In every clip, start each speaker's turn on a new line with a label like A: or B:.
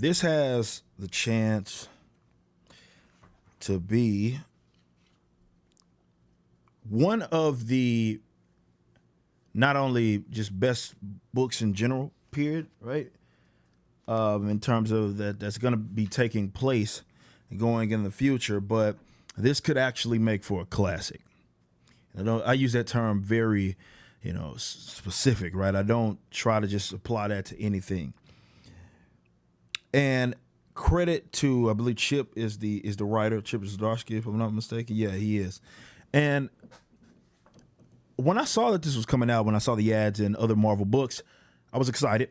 A: this has the chance to be one of the not only just best books in general, period, right? In terms of that's going to be taking place and going in the future, but this could actually make for a classic. I use that term very, specific, right? I don't try to just apply that to anything. And credit to, I believe Chip is the writer, Chip Zdarsky, if I'm not mistaken. Yeah, he is. And when I saw that this was coming out, when I saw the ads in other Marvel books, I was excited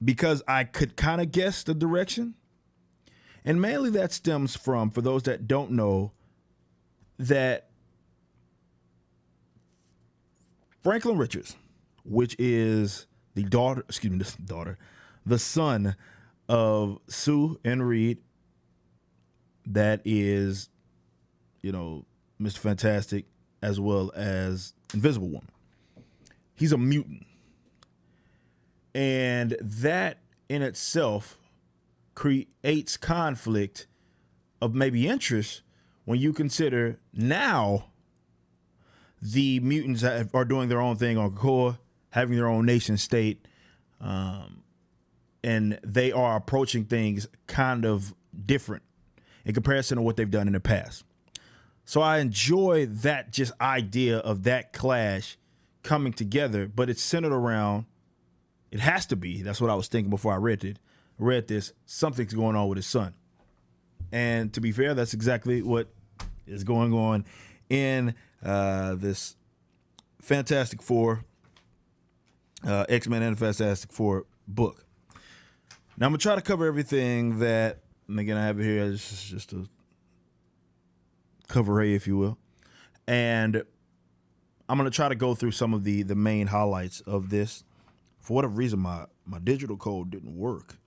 A: because I could kind of guess the direction. And mainly that stems from, for those that don't know, that Franklin Richards, which is the son of Sue and Reed, that is, Mr. Fantastic, as well as Invisible Woman. He's a mutant. And that in itself creates conflict of maybe interest when you consider now the mutants are doing their own thing on Krakoa, having their own nation state, and they are approaching things kind of different in comparison to what they've done in the past. So I enjoy that just idea of that clash coming together, but it's centered around, it has to be, that's what I was thinking before I read this, something's going on with his son. And to be fair, that's exactly what is going on in this Fantastic Four, X-Men and Fantastic Four book. Now I'm going to try to cover everything that, and again, I have it here as just a cover A, if you will. And I'm going to try to go through some of the main highlights of this. For whatever reason, my digital code didn't work.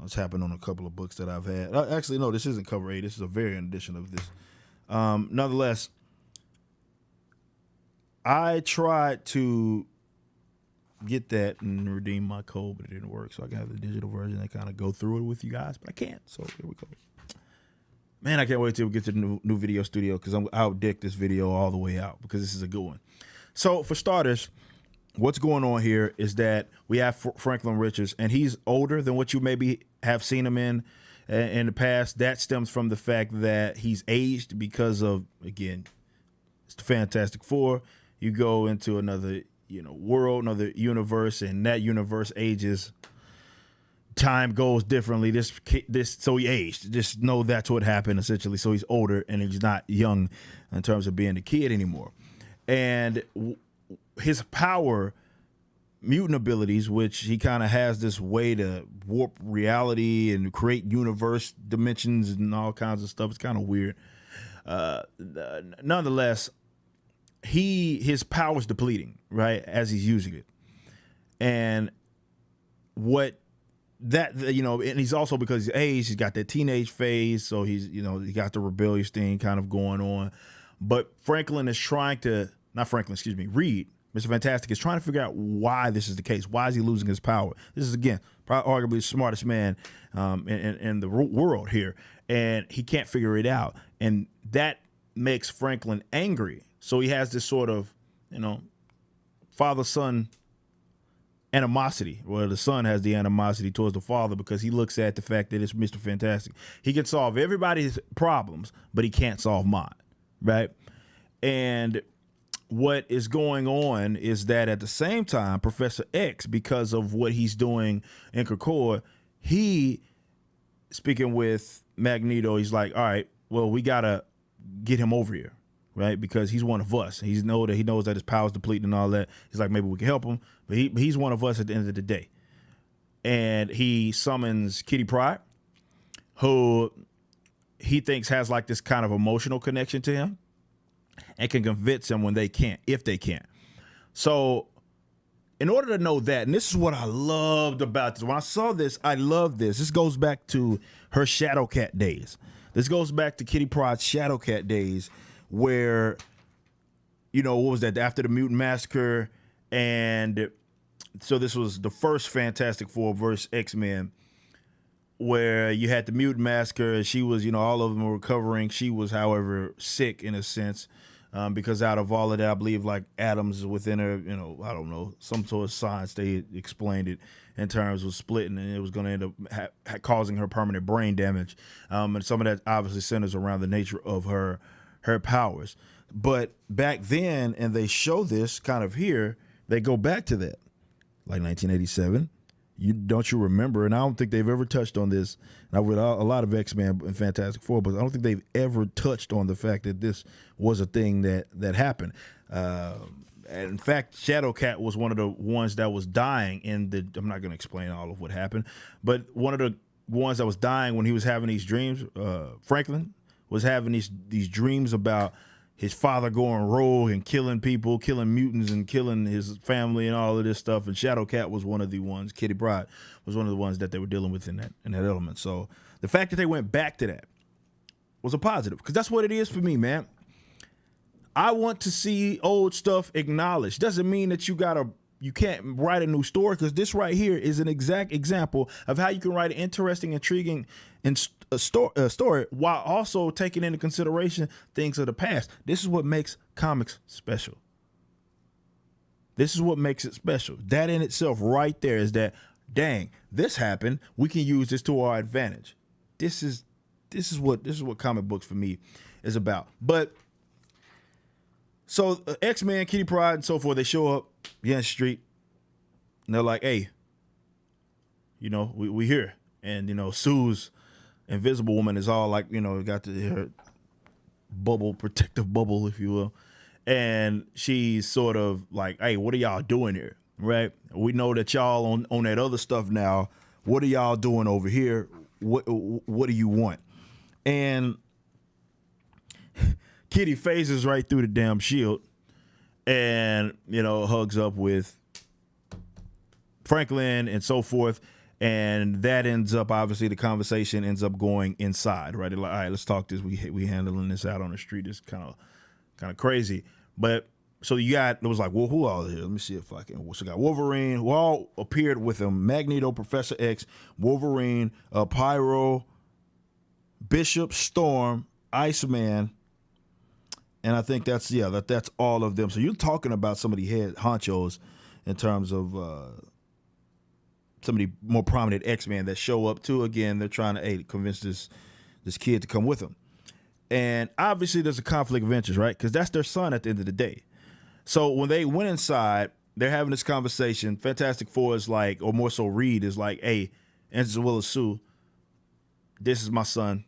A: It's happened on a couple of books that I've had. Actually, no, this isn't cover A. This is a variant edition of this. Nonetheless, I tried to get that and redeem my code, but it didn't work. So I can have the digital version and kind of go through it with you guys, but I can't. So here we go. Man, I can't wait till we get to the new video studio because I'll dick this video all the way out because this is a good one. So for starters, what's going on here is that we have Franklin Richards, and he's older than what you maybe have seen him in the past. That stems from the fact that he's aged because of, again, it's the Fantastic Four. You go into another, world, another universe, and that universe ages. Time goes differently. So he aged. Just know that's what happened essentially. So he's older and he's not young in terms of being a kid anymore. And his power, mutant abilities, which he kind of has this way to warp reality and create universe dimensions and all kinds of stuff. It's kind of weird. Nonetheless, his power's depleting, right, as he's using it. And and he's also, because he's aged, he's got that teenage phase, so he got the rebellious thing kind of going on. But Reed, Mr. Fantastic, is trying to figure out why this is the case. Why is he losing his power? This is, again, probably arguably the smartest man in the world here, and he can't figure it out. And that makes Franklin angry. So he has this sort of, father-son animosity. Well, the son has the animosity towards the father because he looks at the fact that it's Mr. Fantastic. He can solve everybody's problems, but he can't solve mine, right? And what is going on is that at the same time, Professor X, because of what he's doing in Krakoa, speaking with Magneto, he's like, all right, well, we got to get him over here, right? Because he's one of us. He knows that his power's depleting and all that. He's like, maybe we can help him, but he's one of us at the end of the day. And he summons Kitty Pryde, who he thinks has like this kind of emotional connection to him and can convince him if they can't. So in order to know that, and this is what I loved about this. When I saw this, I loved this. This goes back to her Shadowcat days. This goes back to Kitty Pryde's Shadowcat days where, what was that? After the Mutant Massacre. And so this was the first Fantastic Four versus X-Men. where you had the mutant massacre, and she was, all of them were recovering. She was, however, sick in a sense, because out of all of that, I believe like atoms within her, I don't know, some sort of science, they explained it in terms of splitting, and it was going to end up causing her permanent brain damage. And some of that obviously centers around the nature of her powers. But back then, and they show this kind of here, they go back to that, like 1987. Don't you remember? And I don't think they've ever touched on this. And I've read a lot of X-Men and Fantastic Four, but I don't think they've ever touched on the fact that this was a thing that happened. And in fact, Shadowcat was one of the ones that was dying I'm not going to explain all of what happened, but one of the ones that was dying when he was having these dreams, Franklin was having these dreams about his father going rogue and killing people, killing mutants and killing his family and all of this stuff. And Shadowcat was one of the ones, Kitty Pryde was one of the ones that they were dealing with in that element. So the fact that they went back to that was a positive, because that's what it is for me, man. I want to see old stuff acknowledged. Doesn't mean that you can't write a new story, because this right here is an exact example of how you can write an interesting, intriguing story while also taking into consideration things of the past. This is what makes comics special. This is what makes it special. That in itself right there is that, dang, this happened. We can use this to our advantage. This is what comic books for me is about. But so X-Men, Kitty Pryde, and so forth, they show up against the street, and they're like, hey, we here. And, Sue's Invisible Woman is all like, got her protective bubble, if you will. And she's sort of like, hey, what are y'all doing here, right? We know that y'all on that other stuff now. What are y'all doing over here? What do you want? And Kitty phases right through the damn shield and, hugs up with Franklin and so forth. And that ends up, obviously, the conversation ends up going inside, right? They're like, all right, let's talk this. We handling this out on the street. It's kind of crazy. But so it was like, well, who all is here? Let me see if I can. So we got Wolverine, who all appeared with him, Magneto, Professor X, Wolverine, Pyro, Bishop, Storm, Iceman. And I think that's all of them. So you're talking about some of the head honchos in terms of some of the more prominent X-Men that show up too. Again, they're trying to convince this kid to come with them. And obviously there's a conflict of interest, right? Because that's their son at the end of the day. So when they went inside, they're having this conversation. Fantastic Four is like, or more so Reed is like, hey, as well as Sue, this is my son.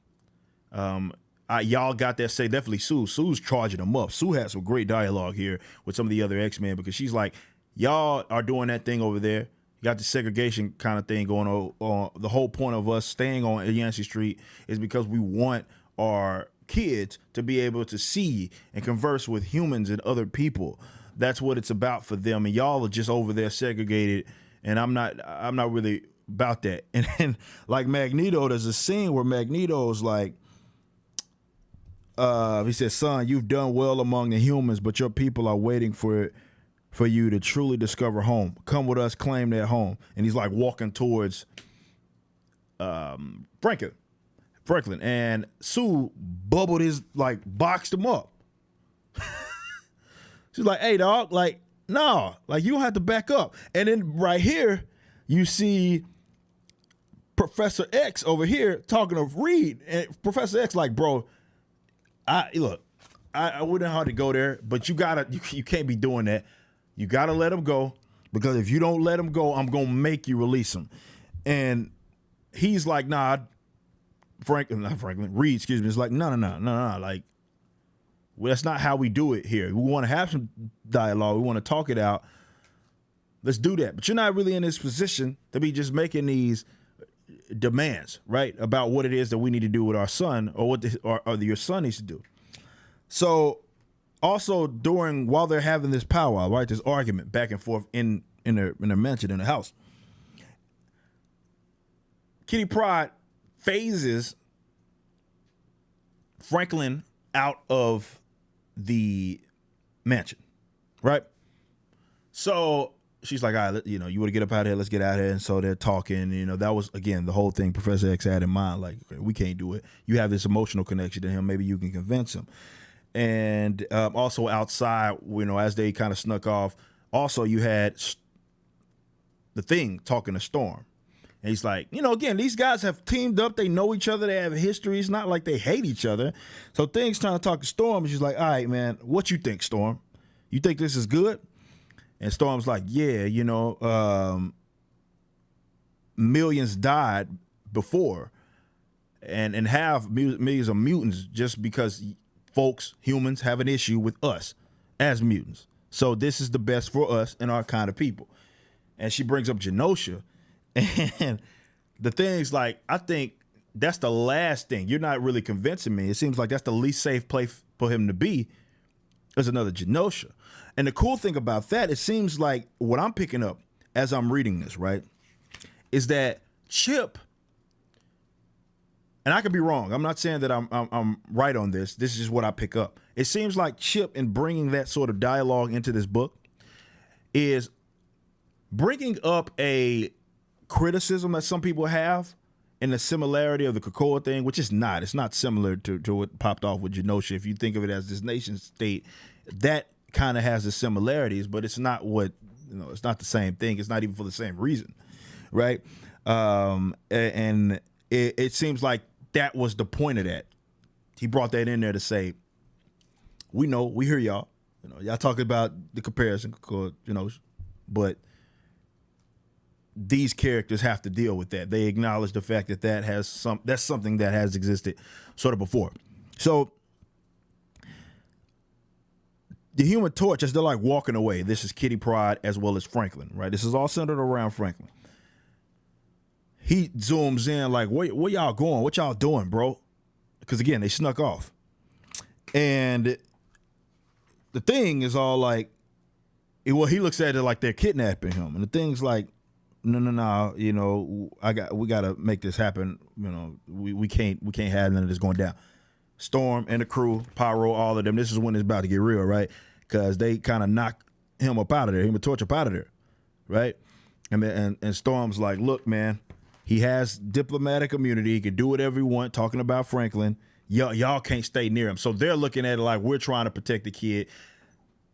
A: Y'all got that say, definitely Sue. Sue's charging them up. Sue has some great dialogue here with some of the other X-Men, because she's like, y'all are doing that thing over there. You got the segregation kind of thing going on. The whole point of us staying on Yancey Street is because we want our kids to be able to see and converse with humans and other people. That's what it's about for them. And y'all are just over there segregated. And I'm not really about that. And then like Magneto, there's a scene where Magneto's like, he says, son, you've done well among the humans, but your people are waiting for you to truly discover home. Come with us, claim that home. And he's like walking towards Franklin. And Sue boxed him up. She's like, hey, dog, like, no, like, you don't have to back up. And then right here, you see Professor X over here talking to Reed. And Professor X like, bro, I wouldn't have to go there, but you can't be doing that. You got to let him go, because if you don't let him go, I'm going to make you release him. And he's like, nah, Reed, excuse me, is like, no, like, well, that's not how we do it here. We want to have some dialogue. We want to talk it out. Let's do that. But you're not really in this position to be just making these demands, right, about what it is that we need to do with our son, or what your son needs to do. So also while they're having this powwow, right, this argument back and forth in their mansion, in the house, Kitty Pryde phases Franklin out of the mansion, right? So she's like, all right, you know, you want to get up out of here, let's get out of here. And so they're talking, you know, that was, again, the whole thing Professor X had in mind, like, okay, we can't do it. You have this emotional connection to him. Maybe you can convince him. And also outside, you know, as they kind of snuck off, also you had the Thing talking to Storm. And he's like, you know, again, these guys have teamed up. They know each other. They have a history. It's not like they hate each other. So Thing's trying to talk to Storm. And she's like, all right, man, what you think, Storm? You think this is good? And Storm's like, yeah, you know, millions died before and have millions of mutants just because folks, humans, have an issue with us as mutants. So this is the best for us and our kind of people. And she brings up Genosha. And the Thing's like, I think that's the last thing. You're not really convincing me. It seems like that's the least safe place for him to be is another Genosha. And the cool thing about that, it seems like what I'm picking up as I'm reading this, right, is that Chip, and I could be wrong. I'm not saying that I'm right on this. This is just what I pick up. It seems like Chip, in bringing that sort of dialogue into this book, is bringing up a criticism that some people have in the similarity of the Krakoa thing, which is not. It's not similar to what popped off with Genosha. If you think of it as this nation state, that kind of has the similarities, but it's not what, you know, it's not the same thing. It's not even for the same reason, right? And it seems like that was the point of that. He brought that in there to say, we know, we hear y'all. You know, y'all talking about the comparison, you know, but these characters have to deal with that. They acknowledge the fact that that's something that has existed sort of before. So the Human Torch, as they're like walking away, this is Kitty Pryde as well as Franklin, right? This is all centered around Franklin. He zooms in like, where y'all going? What y'all doing, bro? Because again, they snuck off. And the Thing is all like, well, he looks at it like they're kidnapping him. And the Thing's like, no, you know, we gotta make this happen. You know, we can't have none of this going down. Storm and the crew, Pyro, all of them. This is when it's about to get real, right? Because they kind of knock him up out of there, Human Torch up out of there, right? And Storm's like, look, man, he has diplomatic immunity. He can do whatever he wants. Talking about Franklin, y'all can't stay near him. So they're looking at it like we're trying to protect the kid.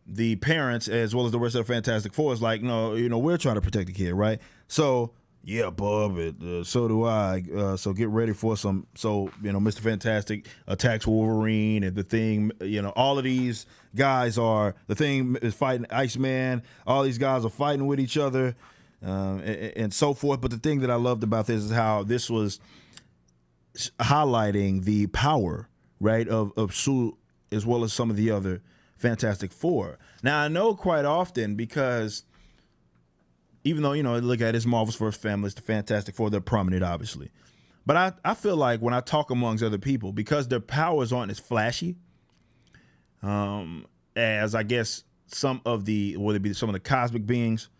A: The parents, as well as the rest of the Fantastic Four, is like, no, you know, we're trying to protect the kid, right? So yeah, bub, so do I. So get ready for some. So, you know, Mr. Fantastic attacks Wolverine, and the Thing, you know, all of these guys are, the Thing is fighting Iceman. All these guys are fighting with each other, and so forth. But the thing that I loved about this is how this was highlighting the power, right, of Sue as well as some of the other Fantastic Four. Now, I know quite often, because even though, you know, look at it, it's Marvel's first family, it's the Fantastic Four, they're prominent, obviously. But I feel like when I talk amongst other people, because their powers aren't as flashy, as I guess some of the, whether it be some of the cosmic beings,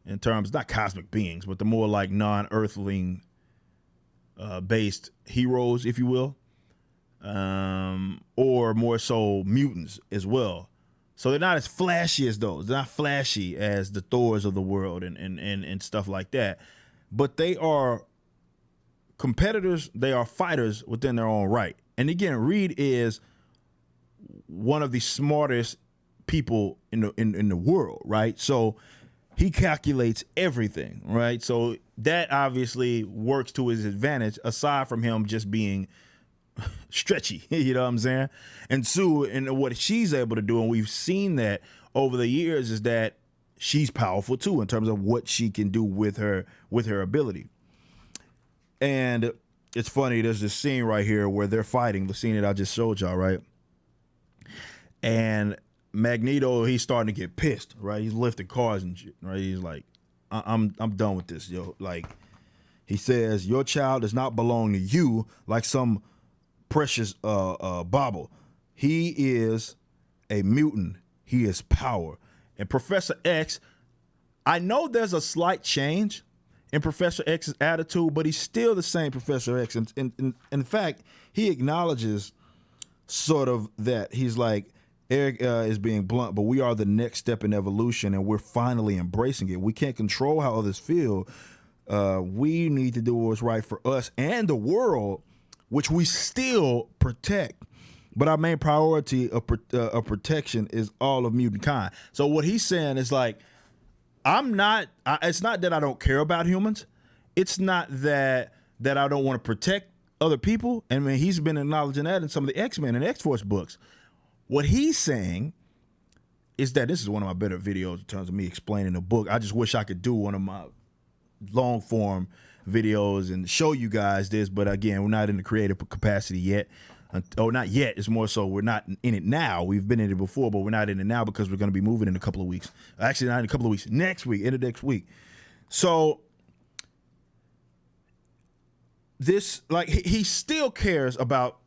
A: in terms, not cosmic beings, but the more like non-earthling based heroes, if you will, or more so mutants as well. So they're not as flashy as those. They're not flashy as the Thors of the world and stuff like that. But they are competitors. They are fighters within their own right. And again, Reed is one of the smartest people in the world, right? So he calculates everything, right? So that obviously works to his advantage, aside from him just being stretchy, you know what I'm saying? And Sue, and what she's able to do, and we've seen that over the years, is that she's powerful too in terms of what she can do with her ability. And it's funny, there's this scene right here where they're fighting, the scene that I just showed y'all, right? And Magneto, he's starting to get pissed, right? He's lifting cars and shit, right? He's like, I'm done with this, yo. Like, he says, your child does not belong to you like some precious bauble. He is a mutant. He is power. And Professor X, I know there's a slight change in Professor X's attitude, but he's still the same Professor X. And in fact, he acknowledges sort of that. He's like, Eric is being blunt, but we are the next step in evolution, and we're finally embracing it. We can't control how others feel. We need to do what's right for us and the world, which we still protect. But our main priority of protection is all of mutant kind. So what he's saying is like, it's not that I don't care about humans. It's not that I don't want to protect other people. And I mean, he's been acknowledging that in some of the X-Men and X-Force books. What he's saying is that this is one of my better videos in terms of me explaining the book. I just wish I could do one of my long form videos and show you guys this. But again, we're not in the creative capacity yet. Oh, not yet. It's more so we're not in it now. We've been in it before, but we're not in it now because we're going to be moving in a couple of weeks. Actually, not in a couple of weeks. Next week, end of next week. So this, like, he still cares about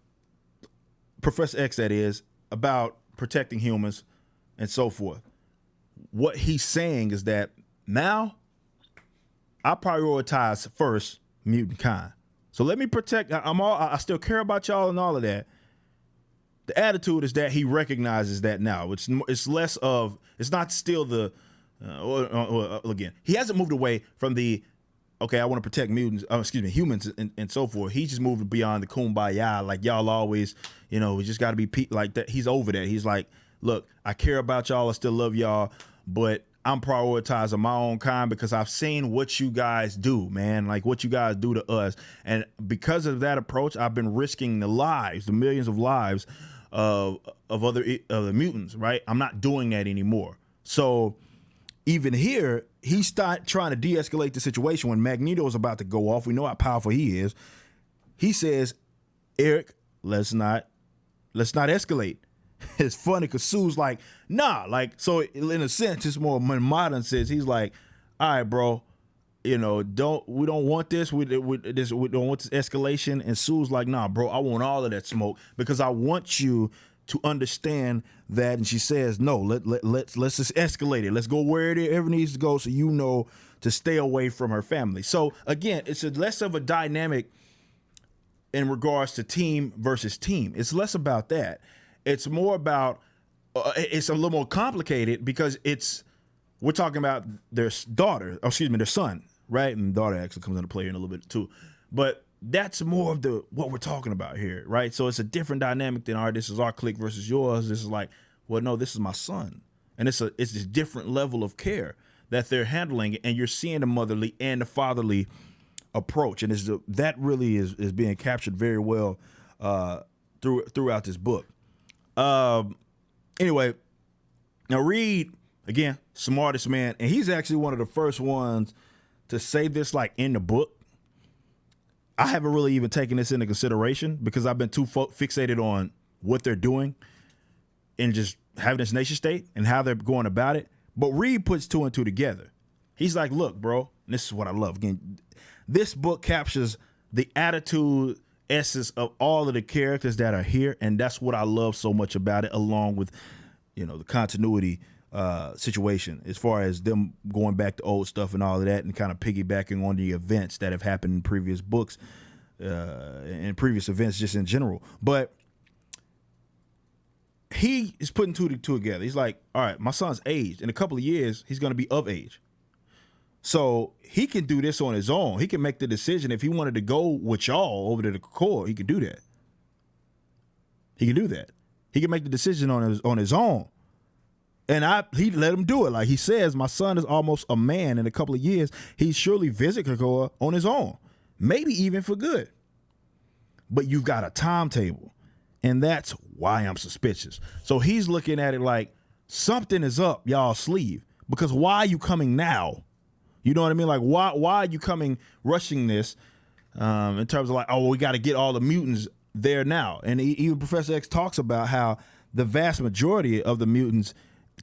A: Professor X, that is, about protecting humans and so forth. What he's saying is that now I prioritize first mutant kind. So let me protect. I still care about y'all and all of that. The attitude is that he recognizes that now. It's less of. It's not still the. Again, he hasn't moved away from the. Okay, I want to protect mutants. Humans and so forth. He just moved beyond the kumbaya. Like y'all always, we just got to be like that. He's over that. He's like, look, I care about y'all. I still love y'all, but I'm prioritizing my own kind because I've seen what you guys do, man, like what you guys do to us. And because of that approach, I've been risking the millions of lives of other mutants, right? I'm not doing that anymore. So even here, he started trying to de-escalate the situation when Magneto is about to go off. We know how powerful he is. He says, Eric, let's not escalate. It's funny because Sue's like, nah, like, so in a sense, it's more modern sense. He's like, all right, bro, we don't want this. We don't want this escalation. And Sue's like, nah, bro, I want all of that smoke because I want you to understand that. And she says, no, let's just escalate it. Let's go wherever it needs to go so to stay away from her family. So again, it's less of a dynamic in regards to team versus team. It's less about that. It's more about, it's a little more complicated because we're talking about their son, right? And daughter actually comes into play in a little bit too. But that's more of what we're talking about here, right? So it's a different dynamic than, all right, this is our clique versus yours. This is like, well, no, this is my son. And it's this different level of care that they're handling. And you're seeing the motherly and the fatherly approach. And that really is being captured very well throughout this book. Anyway, now Reed, again, smartest man, and he's actually one of the first ones to say this like in the book. I haven't really even taken this into consideration because I've been too fixated on what they're doing and just having this nation state and how they're going about it. But Reed puts two and two together. He's like, look, bro, and this is what I love. Again, this book captures the attitude, essence of all of the characters that are here, and that's what I love so much about it, along with the continuity situation as far as them going back to old stuff and all of that and kind of piggybacking on the events that have happened in previous books and previous events just in general. But he is putting two together. He's like, all right, my son's aged. In a couple of years, he's going to be of age. So he can do this on his own. He can make the decision if he wanted to go with y'all over to the core. He could do that. He can do that. He can make the decision on his own. And he let him do it. Like he says, my son is almost a man. In a couple of years, he surely visit Krakoa on his own, maybe even for good. But you've got a timetable, and that's why I'm suspicious. So he's looking at it like something is up y'all's sleeve, because why are you coming now? You know what I mean? Like, why are you rushing this in terms of like, oh, we got to get all the mutants there now. And even Professor X talks about how the vast majority of the mutants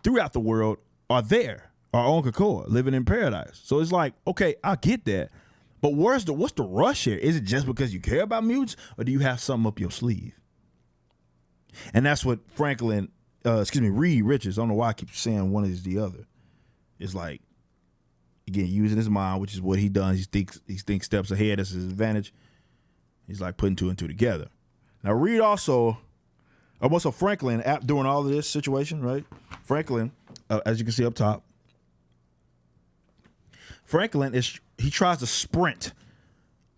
A: throughout the world are on Krakoa, living in paradise. So it's like, okay, I get that. But what's the rush here? Is it just because you care about mutants, or do you have something up your sleeve? And that's what Reed Richards, I don't know why I keep saying one is the other. It's like, again, using his mind, which is what he does. He thinks steps ahead. That's his advantage. He's like putting two and two together. Now, Reed also, Also, Franklin, during all of this situation, right? Franklin, as you can see up top, Franklin he tries to sprint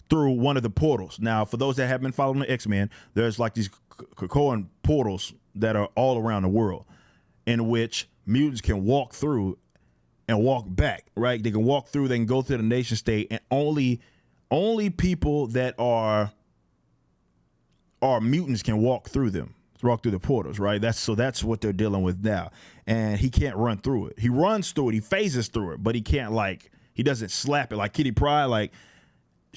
A: through one of the portals. Now, for those that have been following the X-Men, there's like these Krakoan portals that are all around the world in which mutants can walk through and walk back, right? They can walk through, they can go through the nation state, and only people that are mutants can walk through them, walk through the portals, right? That's what they're dealing with now. And he can't run through it. He runs through it, he phases through it, but he can't he doesn't slap it like Kitty Pryde. Like,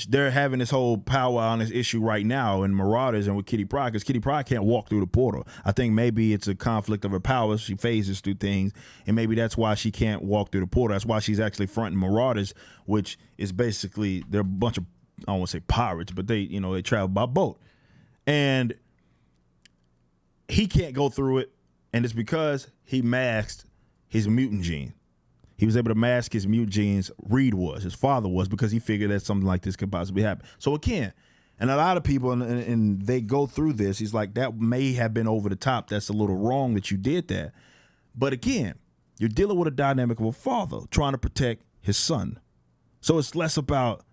A: they're having this whole power on this issue right now in Marauders and with Kitty Pryde, because Kitty Pryde can't walk through the portal. I think maybe it's a conflict of her powers. She phases through things, and maybe that's why she can't walk through the portal. That's why she's actually fronting Marauders, which is basically, they're a bunch of, I don't want to say pirates, but they travel by boat. And he can't go through it, and it's because he masked his mutant gene. He was able to mask his mutant genes. His father was, because he figured that something like this could possibly happen. So it can. And a lot of people, and they go through this, he's like, that may have been over the top. That's a little wrong that you did that. But again, you're dealing with a dynamic of a father trying to protect his son. So it's less about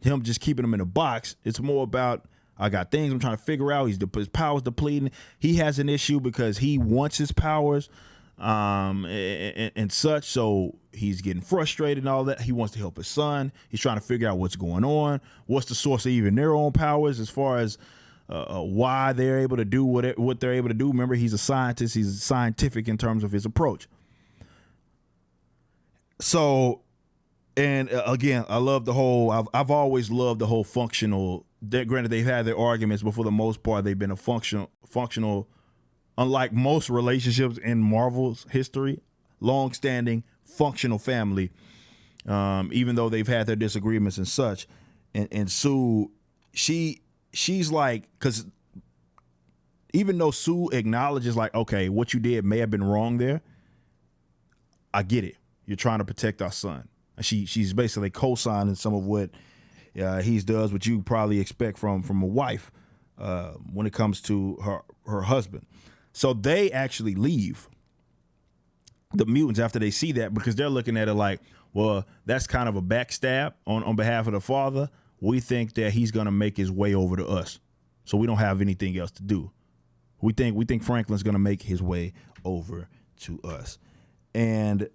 A: him just keeping him in a box. It's more about, I got things I'm trying to figure out. His powers depleting. He has an issue because he wants his powers and such. So he's getting frustrated and all that. He wants to help his son. He's trying to figure out what's going on. What's the source of even their own powers as far as why they're able to do what they're able to do. Remember, he's a scientist. He's scientific in terms of his approach. So, and again, I love the whole, I've always loved the whole functional. Granted, they've had their arguments, but for the most part, they've been a functional, unlike most relationships in Marvel's history, long-standing, functional family, even though they've had their disagreements and such. And Sue, she's like, because even though Sue acknowledges, like, okay, what you did may have been wrong there, I get it. You're trying to protect our son. And she's basically co-signing some of what he does, what you probably expect from a wife when it comes to her husband. So they actually leave, the mutants, after they see that, because they're looking at it like, well, that's kind of a backstab on behalf of the father. We think that he's going to make his way over to us, so we don't have anything else to do. We think Franklin's going to make his way over to us. And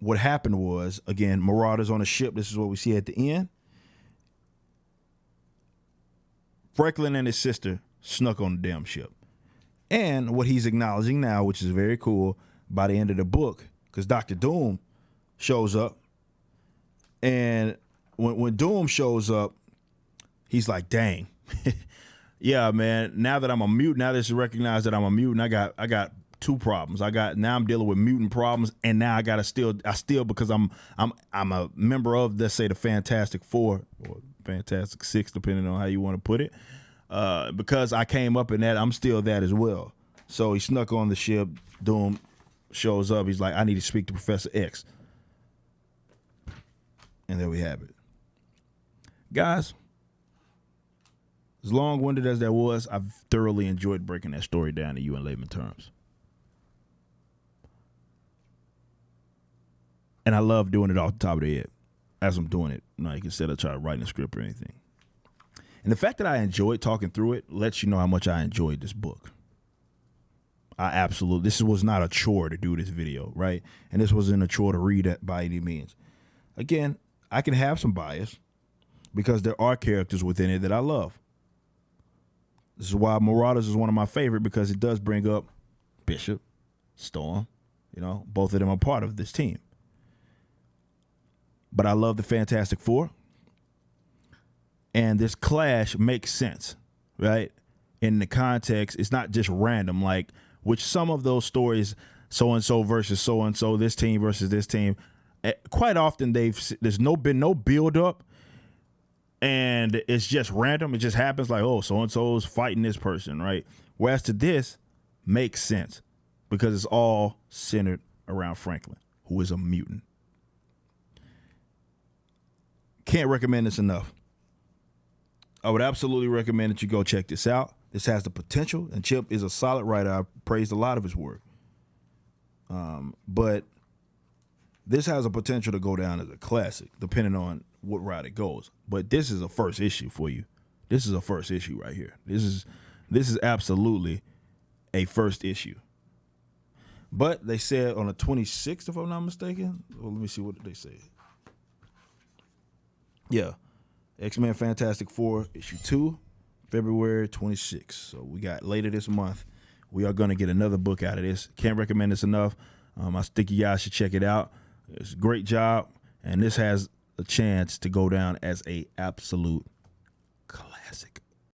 A: what happened was, again, Marauders on a ship. This is what we see at the end. Franklin and his sister snuck on the damn ship. And what he's acknowledging now, which is very cool, by the end of the book, because Dr. Doom shows up. And when Doom shows up, he's like, dang. Yeah, man, now that I'm a mutant, now that it's recognized that I'm a mutant, I got two problems. Now I'm dealing with mutant problems, and now I still because I'm a member of, let's say, the Fantastic Four or Fantastic Six, depending on how you want to put it. Because I came up in that, I'm still that as well. So he snuck on the ship. Doom shows up. He's like, I need to speak to Professor X. And there we have it. Guys, as long-winded as that was, I've thoroughly enjoyed breaking that story down to you in layman terms. And I love doing it off the top of the head as I'm doing it, like, instead of trying to write a script or anything. And the fact that I enjoyed talking through it lets you know how much I enjoyed this book. This was not a chore to do this video, right? And this wasn't a chore to read it by any means. Again, I can have some bias because there are characters within it that I love. This is why Marauders is one of my favorite, because it does bring up Bishop, Storm, both of them are part of this team. But I love the Fantastic Four. And this clash makes sense, right? In the context, it's not just random, like, which some of those stories, so-and-so versus so-and-so, this team versus this team, quite often there's been no build-up, and it's just random. It just happens like, oh, so-and-so is fighting this person, right? Whereas to this, makes sense because it's all centered around Franklin, who is a mutant. Can't recommend this enough. I would absolutely recommend that you go check this out. This has the potential, and Chip is a solid writer. I praised a lot of his work. But this has a potential to go down as a classic, depending on what route it goes. But this is a first issue for you. This is a first issue right here. This is absolutely a first issue. But they said on the 26th, if I'm not mistaken. Well, let me see what they say. Yeah, X-Men Fantastic Four issue 2, February 26th. So we got later this month. We are going to get another book out of this. Can't recommend this enough. I think you guys should check it out. It's a great job, and this has a chance to go down as a absolute classic.